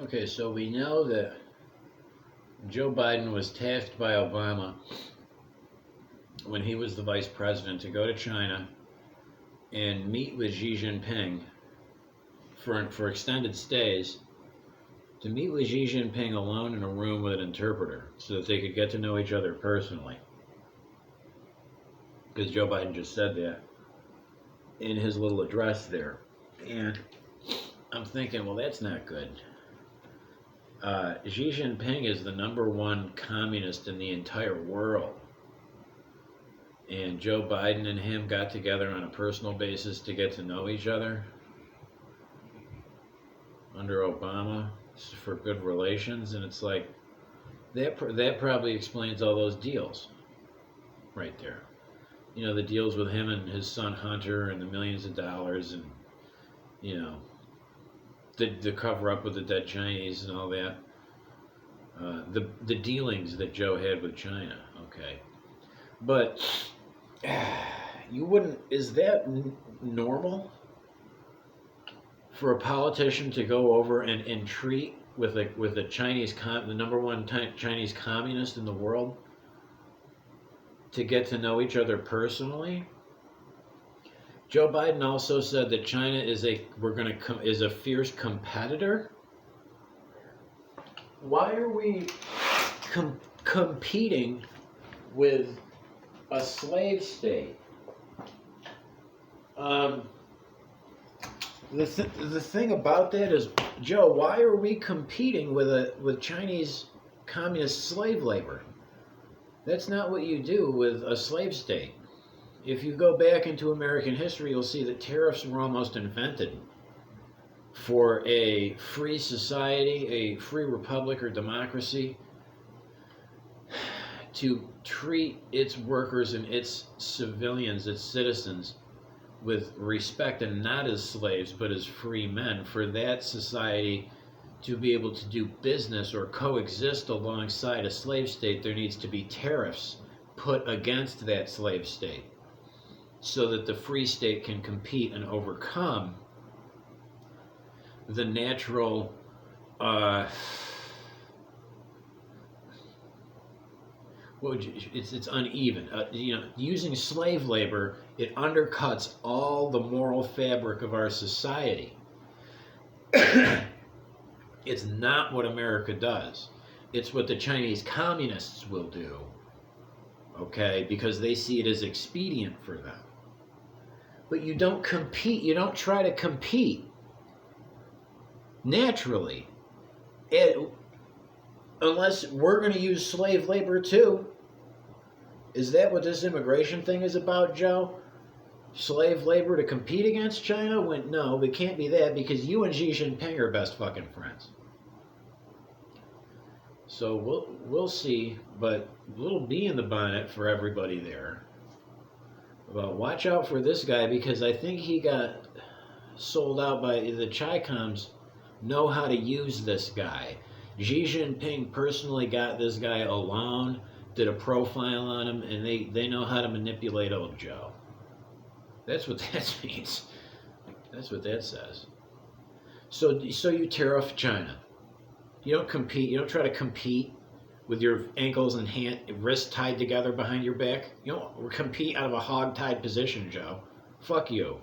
Okay, so we know that Joe Biden was tasked by Obama when he was the vice president to go to China and meet with Xi Jinping for extended stays, to meet with Xi Jinping alone in a room with an interpreter so that they could get to know each other personally. Because Joe Biden just said that in his little address there. And I'm thinking, well, that's not good. Xi Jinping is the number one communist in the entire world. And Joe Biden and him got together on a personal basis to get to know each other under Obama for good relations. And it's like, that probably explains all those deals right there. You know, the deals with him and his son Hunter and the millions of dollars and, you know, the cover up with the dead Chinese and all that. The dealings that Joe had with China, okay. But you wouldn't, is that normal for a politician to go over and treat with a Chinese, the number one Chinese communist in the world, to get to know each other personally? Joe Biden also said that China is a fierce competitor. Why are we competing with a slave state? The thing about that is, Joe, why are we competing with Chinese communist slave labor? That's not what you do with a slave state. If you go back into American history, you'll see that tariffs were almost invented for a free society, a free republic or democracy, to treat its workers and its civilians, its citizens, with respect, and not as slaves but as free men. For that society to be able to do business or coexist alongside a slave state, there needs to be tariffs put against that slave state so that the free state can compete and overcome the natural it's uneven. Using slave labor, it undercuts all the moral fabric of our society. It's not what America does. It's what the Chinese communists will do, okay, because they see it as expedient for them. But you don't compete. You don't try to compete naturally. Unless we're going to use slave labor too. Is that what this immigration thing is about, Joe? Slave labor to compete against China? No, it can't be that, because you and Xi Jinping are best fucking friends. So we'll see, but a little bee in the bonnet for everybody there. Well, watch out for this guy, because I think he got sold out by the Chi-Coms. Know how to use this guy. Xi Jinping personally got this guy alone, did a profile on him, and they know how to manipulate old Joe. That's what that means. That's what that says. So you tariff China. You don't compete. You don't try to compete with your ankles and wrists tied together behind your back. You don't compete out of a hog-tied position, Joe. Fuck you.